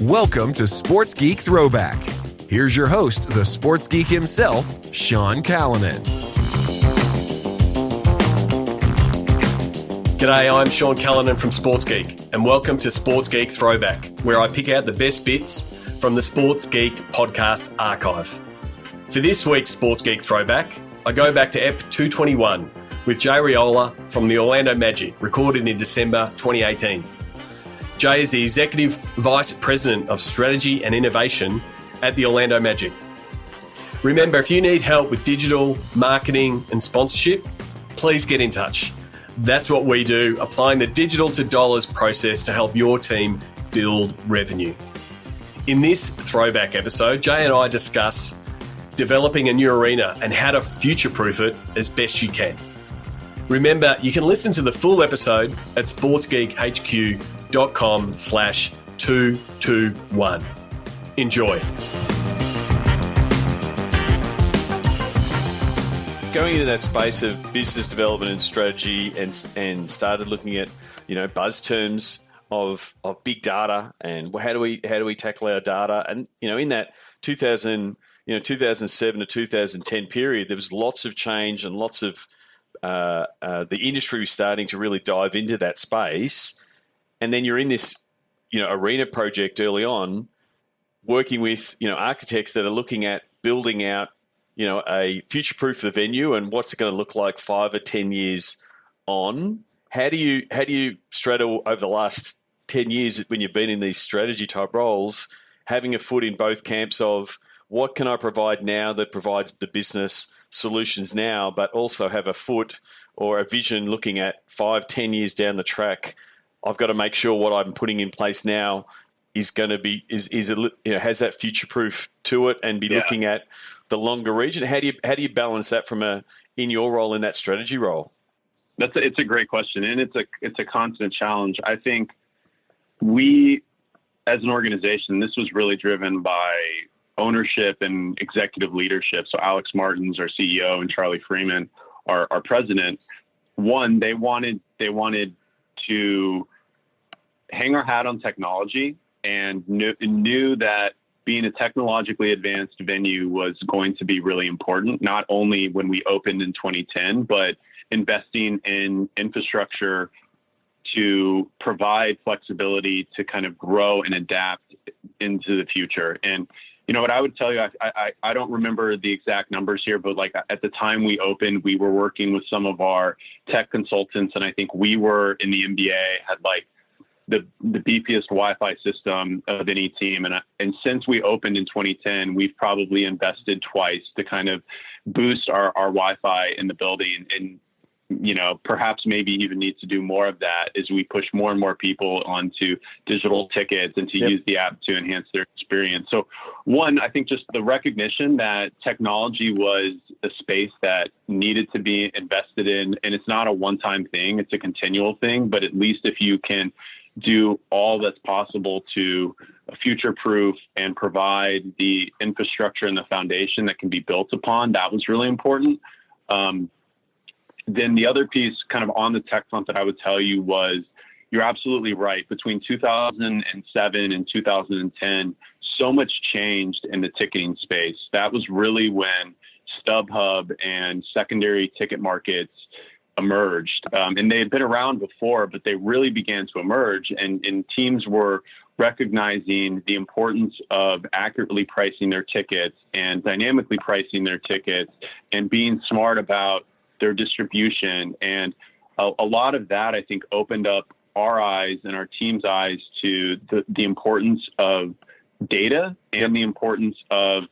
Welcome to Sports Geek Throwback. Here's your host, the sports geek himself, Sean Callanan. G'day, I'm Sean Callanan from Sports Geek, and welcome to Sports Geek Throwback, where I pick out the best bits from the Sports Geek podcast archive. For this week's Sports Geek Throwback, I go back to EP 221 with Jay Riola from the Orlando Magic, recorded in December 2018. Jay is the Executive Vice President of Strategy and Innovation at the Orlando Magic. Remember, if you need help with digital, marketing and sponsorship, please get in touch. That's what we do, applying the digital to dollars process to help your team build revenue. In this throwback episode, Jay and I discuss developing a new arena and how to future-proof it as best you can. Remember, you can listen to the full episode at sportsgeekhq.com/221. Enjoy. Going into that space of business development and strategy and started looking at, buzz terms of big data and how do we tackle our data. And, in that 2007 to 2010 period, there was lots of change and lots of the industry was starting to really dive into that space. And then you're in this, arena project early on, working with, architects that are looking at building out, a future-proof the venue and what's it going to look like 5 or 10 years on. How do you straddle over the last 10 years when you've been in these strategy type roles, having a foot in both camps of what can I provide now that provides the business solutions now, but also have a foot or a vision looking at 5, 10 years down the track. I've got to make sure what I'm putting in place now is going to be has that future proof to it and be looking at the longer region. How do you balance that in your role in that strategy role? It's a great question, and it's a constant challenge. I think we, as an organization, this was really driven by ownership and executive leadership. So Alex Martins, our CEO, and Charlie Freeman, our president. One, they wanted to hang our hat on technology and knew that being a technologically advanced venue was going to be really important, not only when we opened in 2010, but investing in infrastructure to provide flexibility to kind of grow and adapt into the future. And what I would tell you, I don't remember the exact numbers here, but like at the time we opened, we were working with some of our tech consultants, and I think we were in the NBA, had like the beefiest Wi-Fi system of any team. And since we opened in 2010, we've probably invested twice to kind of boost our Wi-Fi in the building. And, perhaps maybe even need to do more of that as we push more and more people onto digital tickets and to use the app to enhance their experience. So one, I think just the recognition that technology was a space that needed to be invested in, and it's not a one-time thing, it's a continual thing, but at least if you can do all that's possible to future-proof and provide the infrastructure and the foundation that can be built upon, that was really important. Then the other piece kind of on the tech front that I would tell you was, you're absolutely right. Between 2007 and 2010, so much changed in the ticketing space. That was really when StubHub and secondary ticket markets emerged. And they had been around before, but they really began to emerge. And teams were recognizing the importance of accurately pricing their tickets and dynamically pricing their tickets and being smart about their distribution. And a lot of that, I think, opened up our eyes and our team's eyes to the importance of data and the importance of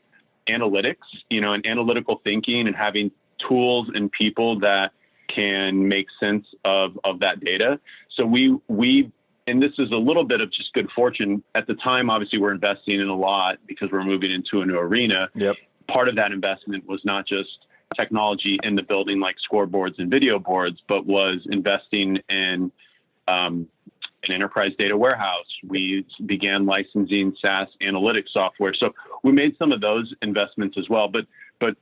analytics, and analytical thinking and having tools and people that can make sense of that data. So we, and this is a little bit of just good fortune at the time. Obviously we're investing in a lot because we're moving into a new arena. Yep. Part of that investment was not just technology in the building like scoreboards and video boards, but was investing in an enterprise data warehouse. We began licensing SaaS analytics software. So we made some of those investments as well. But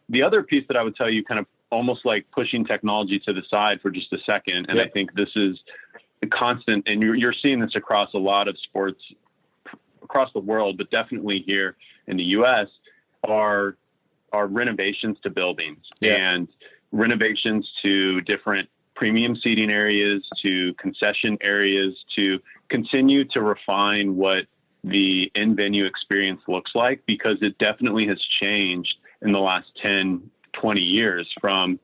the other piece that I would tell you, kind of almost like pushing technology to the side for just a second, and I think this is the constant, and you're seeing this across a lot of sports across the world, but definitely here in the U.S., are renovations to buildings and renovations to different premium seating areas, to concession areas, to continue to refine what the in-venue experience looks like, because it definitely has changed in the last 10, 20 years, from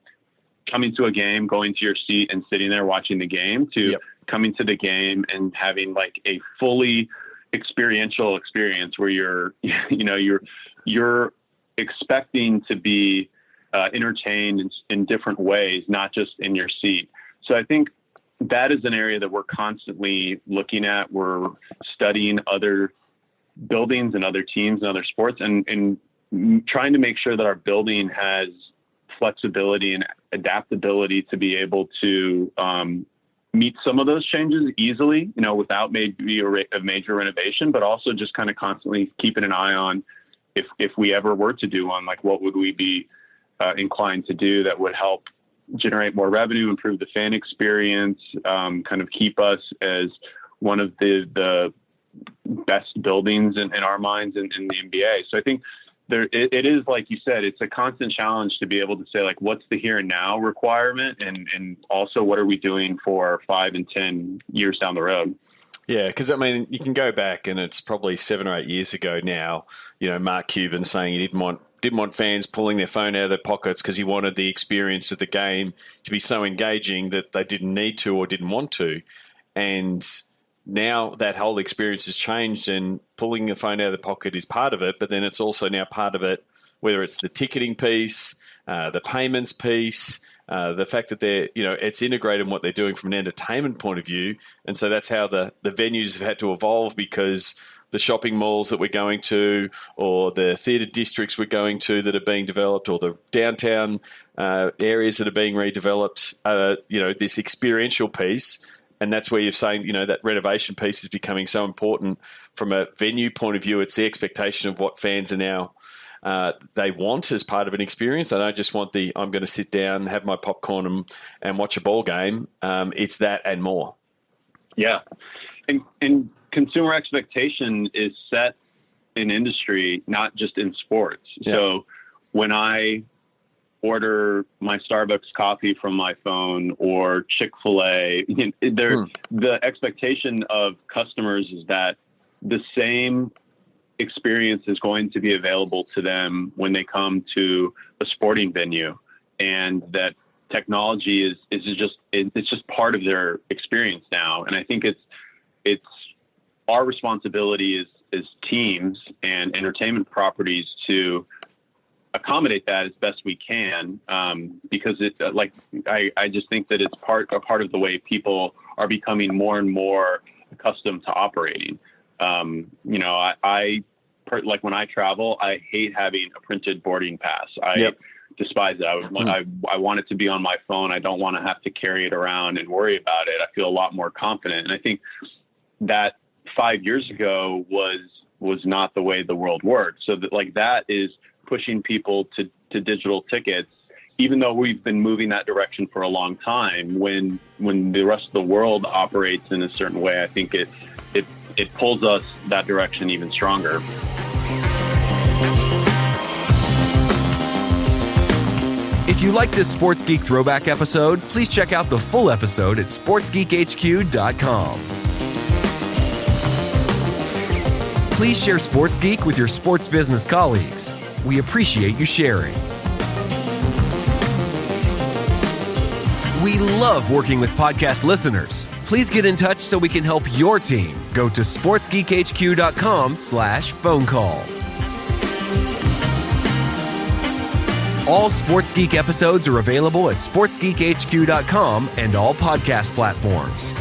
coming to a game, going to your seat and sitting there watching the game, to coming to the game and having like a fully experiential experience where you're expecting to be entertained in different ways, not just in your seat. So I think that is an area that we're constantly looking at. We're studying other buildings and other teams and other sports, and trying to make sure that our building has flexibility and adaptability to be able to meet some of those changes easily, without maybe a major renovation, but also just kind of constantly keeping an eye on if we ever were to do one, like what would we be inclined to do that would help generate more revenue, improve the fan experience, kind of keep us as one of the best buildings in our minds in the NBA. So I think it is, like you said, it's a constant challenge to be able to say, like, what's the here and now requirement, and also what are we doing for 5 and 10 years down the road. Yeah, because, I mean, you can go back, and it's probably 7 or 8 years ago now, Mark Cuban saying he didn't want fans pulling their phone out of their pockets because he wanted the experience of the game to be so engaging that they didn't need to or didn't want to. And now that whole experience has changed, and pulling the phone out of the pocket is part of it, but then it's also now part of it, whether it's the ticketing piece, the payments piece, the fact that it's integrated in what they're doing from an entertainment point of view. And so that's how the venues have had to evolve, because the shopping malls that we're going to, or the theatre districts we're going to that are being developed, or the downtown areas that are being redeveloped, this experiential piece. And that's where you're saying, that renovation piece is becoming so important from a venue point of view. It's the expectation of what fans are now they want as part of an experience. They don't just want I'm going to sit down, have my popcorn and watch a ball game. It's that and more. Yeah. And consumer expectation is set in industry, not just in sports. Yeah. So when I order my Starbucks coffee from my phone, or Chick-fil-A, the expectation of customers is that the same experience is going to be available to them when they come to a sporting venue, and that technology is just part of their experience now. And I think it's our responsibility as teams and entertainment properties to accommodate that as best we can, because I just think that it's a part of the way people are becoming more and more accustomed to operating. Like when I travel, I hate having a printed boarding pass. I despise it. I want it to be on my phone. I don't want to have to carry it around and worry about it. I feel a lot more confident. And I think that 5 years ago was not the way the world worked. So that is pushing people to digital tickets, even though we've been moving that direction for a long time. When the rest of the world operates in a certain way, I think it pulls us that direction even stronger. If you like this Sports Geek Throwback episode, please check out the full episode at sportsgeekhq.com. Please share Sports Geek with your sports business colleagues. We appreciate you sharing. We love working with podcast listeners. Please get in touch so we can help your team. Go to sportsgeekhq.com/phone call. All Sports Geek episodes are available at sportsgeekhq.com and all podcast platforms.